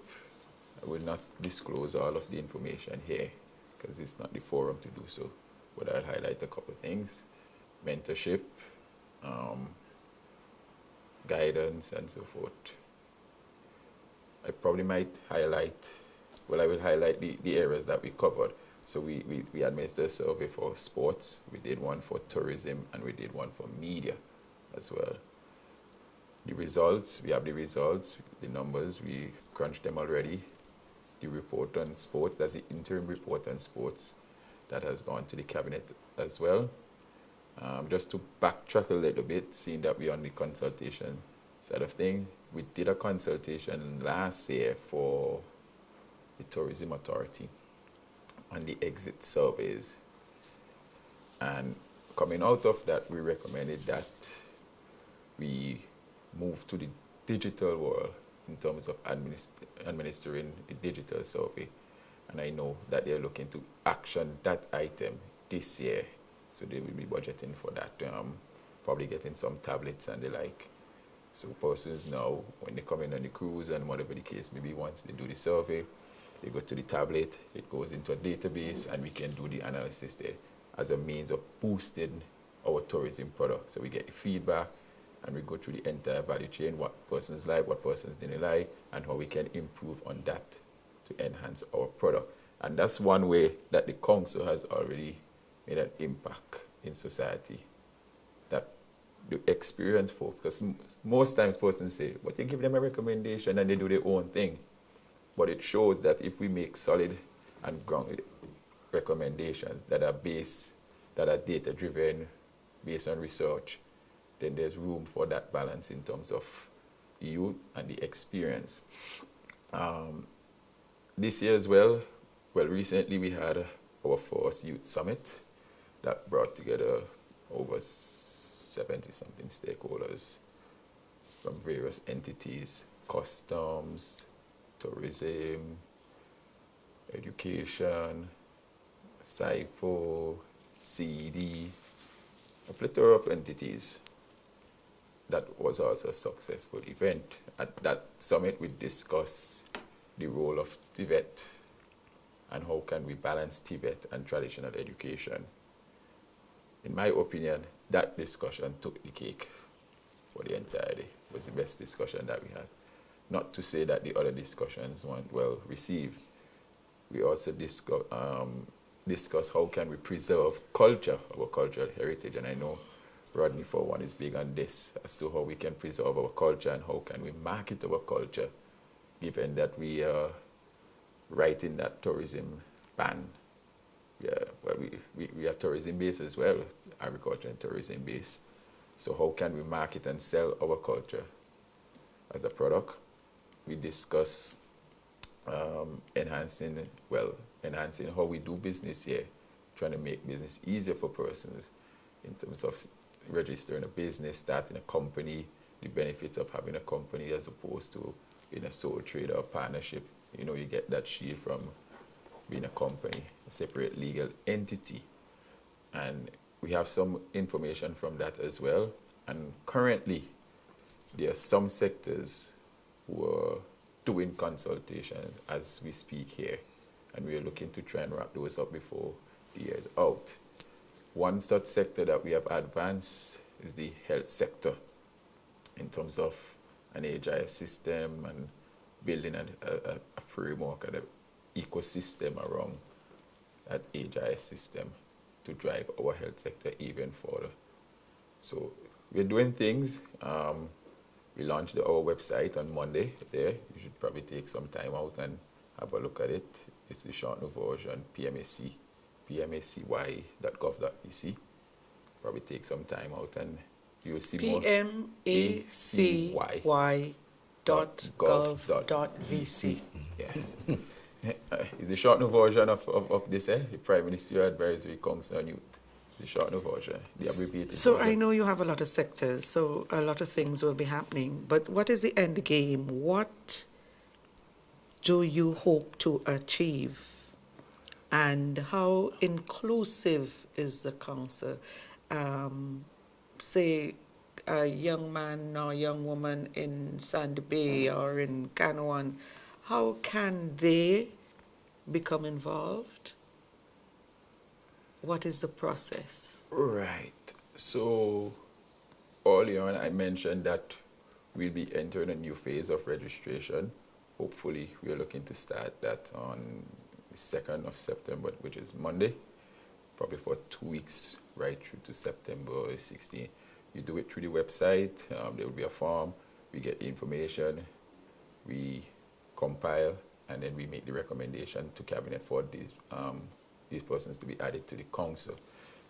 I will not disclose all of the information here because it's not the forum to do so, but I'll highlight a couple of things. Mentorship, guidance, and so forth. I probably might highlight well, I will highlight the areas that we covered. So we administered a survey for sports, we did one for tourism, and we did one for media as well. The results, we have the results, the numbers, we crunched them already. The report on sports, that's the interim report on sports that has gone to the cabinet as well. Just to backtrack a little bit, seeing that we're on the consultation side of things, we did a consultation last year for the Tourism Authority on the exit surveys. And coming out of that, we recommended that we move to the digital world in terms of administering the digital survey. And I know that they're looking to action that item this year. So they will be budgeting for that, probably getting some tablets and the like. So persons now, when they come in on the cruise and whatever the case, maybe once they do the survey, they go to the tablet, it goes into a database, and we can do the analysis there as a means of boosting our tourism product. So we get the feedback, and we go through the entire value chain, what persons like, what persons didn't like, and how we can improve on that to enhance our product. And that's one way that the council has already made an impact in society. That the experienced folks, because most times persons say, but you give them a recommendation and they do their own thing. But it shows that if we make solid and grounded recommendations that are data driven, based on research, then there's room for that balance in terms of the youth and the experience. This year as well, recently we had our first youth summit that brought together over 70-something stakeholders from various entities, customs, tourism, education, SIPO, CED, a plethora of entities. That was also a successful event. At that summit, we discussed the role of TVET and how can we balance TVET and traditional education. In my opinion, that discussion took the cake for the entire day. It was the best discussion that we had. Not to say that the other discussions weren't well received. We also discuss how can we preserve culture, our cultural heritage, and I know Rodney, for one, is big on this, as to how we can preserve our culture and how can we market our culture, given that we are right in that tourism ban. We are tourism based as well, agriculture and tourism based. So how can we market and sell our culture as a product? We discuss enhancing how we do business here, trying to make business easier for persons in terms of registering a business, starting a company, the benefits of having a company as opposed to being a sole trader or partnership. You know, you get that shield from being a company, a separate legal entity. And we have some information from that as well. And currently, there are some sectors who are doing consultation as we speak here. And we are looking to try and wrap those up before the year is out. One such sector that we have advanced is the health sector in terms of an AGI system and building a framework and an ecosystem around that AGI system to drive our health sector even further. So we're doing things. We launched our website on Monday there. You should probably take some time out and have a look at it. It's the short version, pmacy.gov.bc. Probably take some time out and you'll see more. pmacy.gov.vc. Yes. It's the short version of this, the Prime Ministerial Advisory Council on Youth. The short version, the abbreviated So version. I know you have a lot of sectors, so a lot of things will be happening. But what is the end game? What do you hope to achieve? And how inclusive is the council? Say a young man or young woman in Sandy Bay or in Canoan, how can they become involved? What is the process? Right. So earlier on, I mentioned that we'll be entering a new phase of registration hopefully we are looking to start that on the 2nd of September, which is Monday, probably for 2 weeks, right through to September 16th. You do it through the website. There will be a form. We get the information. We compile, and then we make the recommendation to cabinet for these persons to be added to the council.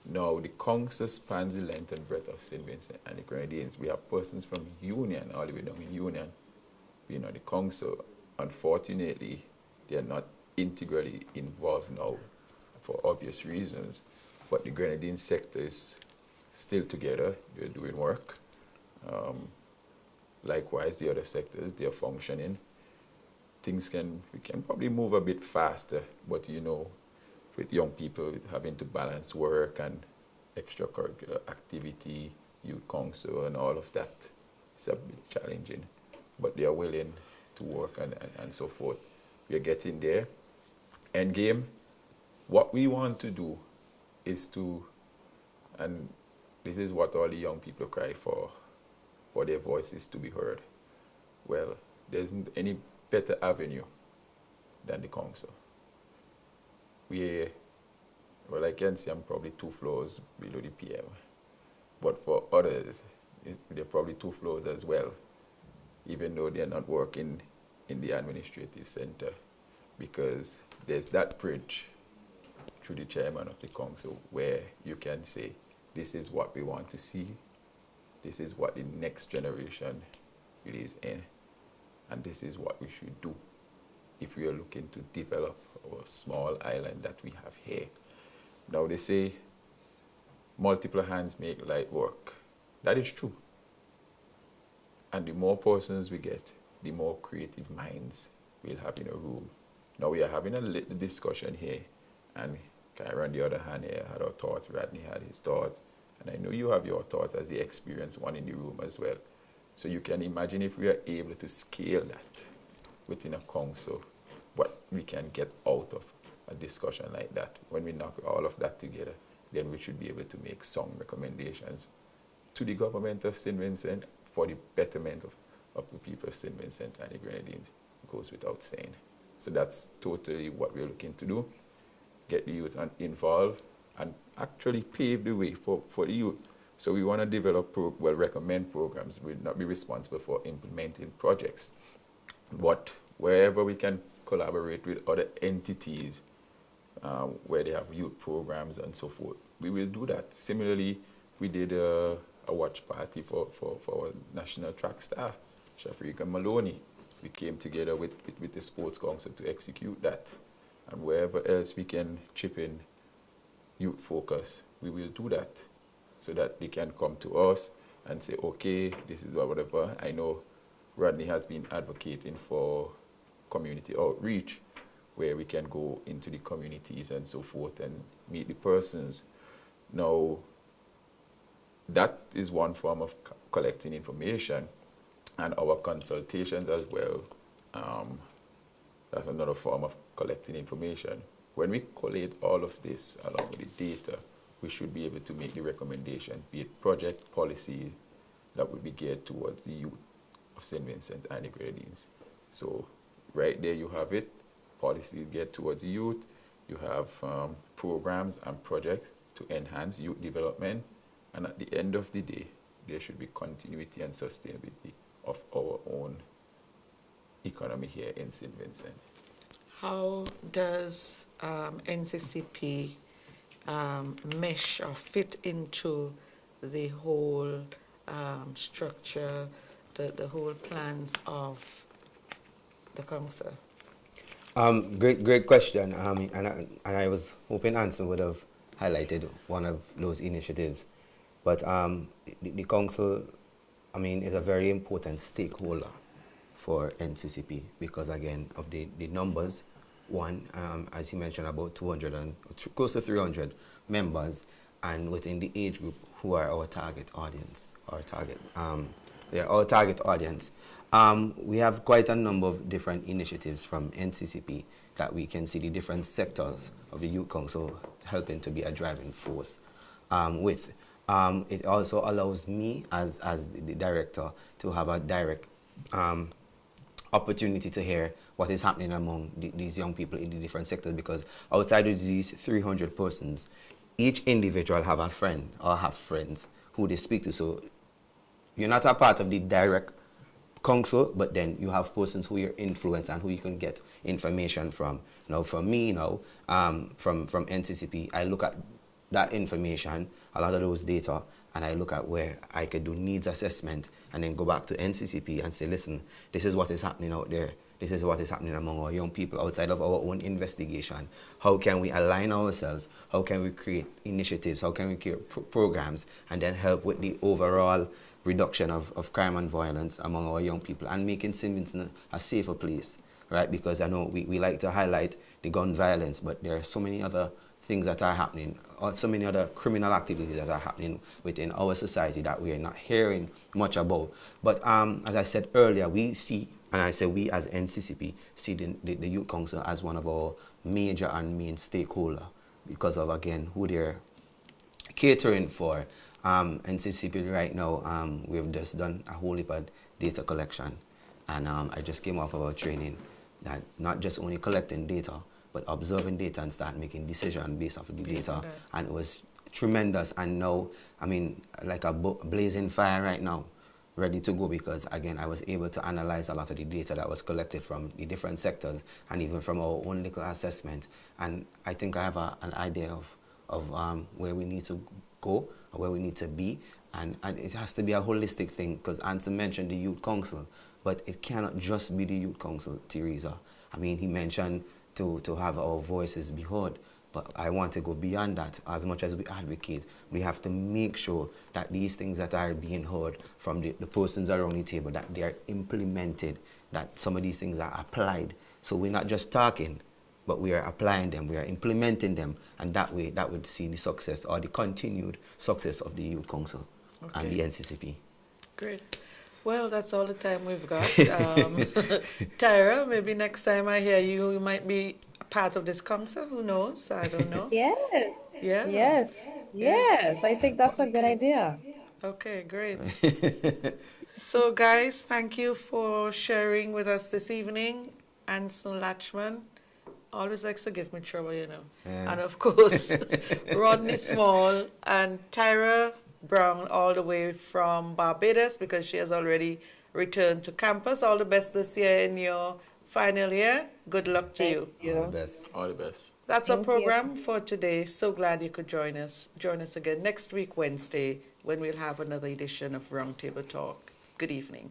Now, the council spans the length and breadth of St. Vincent and the Grenadines. We have persons from Union, all the way down in Union, being on the council. Unfortunately, they are not integrally involved now for obvious reasons, but the Grenadine sector is still together. They're doing work. Likewise, the other sectors, they're functioning. We can probably move a bit faster, but you know, with young people having to balance work and extracurricular activity, youth council and all of that, it's a bit challenging, but they are willing to work and so forth. We are getting there. End game, what we want to do is to, and this is what all the young people cry for their voices to be heard. Well, there isn't any better avenue than the council. Well, I can say I'm probably 2 floors below the PM, but for others, they're probably 2 floors as well, even though they're not working in the administrative center, because there's that bridge through the chairman of the council where you can say, this is what we want to see, this is what the next generation believes in, and this is what we should do if we are looking to develop our small island that we have here. Now they say, multiple hands make light work. That is true. And the more persons we get, the more creative minds we'll have in a room. Now we are having a little discussion here, and Kyra on the other hand here had our thoughts, Radney had his thoughts, and I know you have your thoughts as the experienced one in the room as well. So you can imagine if we are able to scale that within a council, what we can get out of a discussion like that. When we knock all of that together, then we should be able to make some recommendations to the government of St. Vincent for the betterment of the people of St. Vincent and the Grenadines. It goes without saying. So that's totally what we're looking to do. Get the youth involved and actually pave the way for the youth. So we want to develop, recommend programs. We'll not be responsible for implementing projects. But wherever we can collaborate with other entities where they have youth programs and so forth, we will do that. Similarly, we did a watch party for our national track star, Shafrika Maloney. We came together with the Sports Council to execute that. And wherever else we can chip in youth focus, we will do that so that they can come to us and say, okay, this is whatever. I know Rodney has been advocating for community outreach, where we can go into the communities and so forth and meet the persons. Now, that is one form of collecting information, and our consultations as well. That's another form of collecting information. When we collate all of this along with the data, we should be able to make the recommendation, be it project, policy, that would be geared towards the youth of St. Vincent and the Grenadines. So right there you have it, policy geared towards the youth. You have programs and projects to enhance youth development. And at the end of the day, there should be continuity and sustainability of our own economy here in St. Vincent. How does NCCP mesh or fit into the whole structure, the whole plans of the council? Great question. And I was hoping Anson would have highlighted one of those initiatives. But the council, is a very important stakeholder for NCCP because, again, of the numbers. One, as you mentioned, about 200 and close to 300 members, and within the age group who are our target audience. Our target audience. We have quite a number of different initiatives from NCCP that we can see the different sectors of the Youth Council helping to be a driving force with. It also allows me as the director to have a direct opportunity to hear what is happening among these young people in the different sectors, because outside of these 300 persons, each individual have a friend or have friends who they speak to. So you're not a part of the direct council, but then you have persons who you influence and who you can get information from. Now, for me now, from NCCP, I look at that information, a lot of those data, and I look at where I could do needs assessment and then go back to NCCP and say, listen, this is what is happening out there. This is what is happening among our young people outside of our own investigation. How can we align ourselves? How can we create initiatives? How can we create programs and then help with the overall reduction of crime and violence among our young people and making Symington a safer place, right? Because I know we like to highlight the gun violence, but there are so many other things that are happening, or so many other criminal activities that are happening within our society that we are not hearing much about. But as I said earlier, we see, and I say we as NCCP, see the Youth Council as one of our major and main stakeholder because of, again, who they're catering for. NCCP right now, we've just done a whole heap of data collection, and I just came off of our training that not just only collecting data, but observing data and start making decisions based off of the data. And it was tremendous. And now, I mean, like a blazing fire right now, ready to go, because again, I was able to analyze a lot of the data that was collected from the different sectors and even from our own little assessment. And I think I have an idea of where we need to go or where we need to be. And it has to be a holistic thing, because Anson mentioned the Youth Council, but it cannot just be the Youth Council, Teresa. I mean, he mentioned to have our voices be heard. But I want to go beyond that. As much as we advocate, we have to make sure that these things that are being heard from the persons around the table, that they are implemented, that some of these things are applied. So we're not just talking, but we are applying them, we are implementing them, and that way, that would see the success or the continued success of the Youth Council and the NCCP. Great. Well, that's all the time we've got. Tyra, maybe next time I hear you, you might be a part of this council. Who knows? I don't know. Yes. Yeah. Yes. I think that's a good idea. Okay, great. So, guys, thank you for sharing with us this evening. Anson Latchman always likes to give me trouble, you know. Yeah. And, of course, Rodney Small and Tyra Brown, all the way from Barbados, because she has already returned to campus. All the best this year in your final year. Good luck to you. All the best. All the best. That's our program for today. So glad you could join us. Join us again next week, Wednesday, when we'll have another edition of Roundtable Talk. Good evening.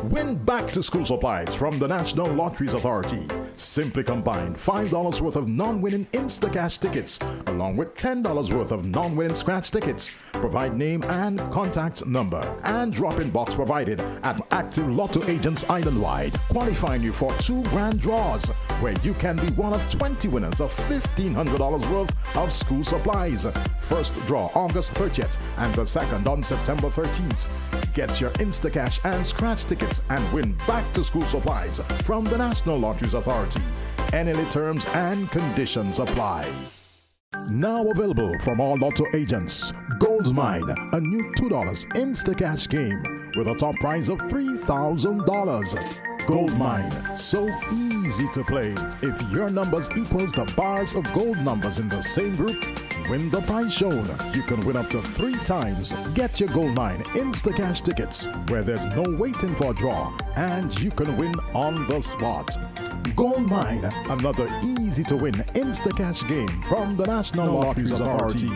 Win back-to-school supplies from the National Lotteries Authority. Simply combine $5 worth of non-winning Instacash tickets along with $10 worth of non-winning scratch tickets. Provide name and contact number and drop-in box provided at active Lotto agents island-wide, qualifying you for 2 grand draws where you can be one of 20 winners of $1,500 worth of school supplies. First draw August 30th and the second on September 13th. Get your Instacash and scratch tickets and win back-to-school supplies from the National Lotteries Authority. NLA terms and conditions apply. Now available from all Lotto agents, Gold Mine, a new $2 Instacash game with a top prize of $3,000. Gold Mine, so easy to play. If your numbers equals the bars of gold numbers in the same group, win the prize shown. You can win up to 3 times. Get your Gold Mine Instacash tickets where there's no waiting for a draw and you can win on the spot. Gold Mine, another easy to win Instacash game from the National Lotteries Authority.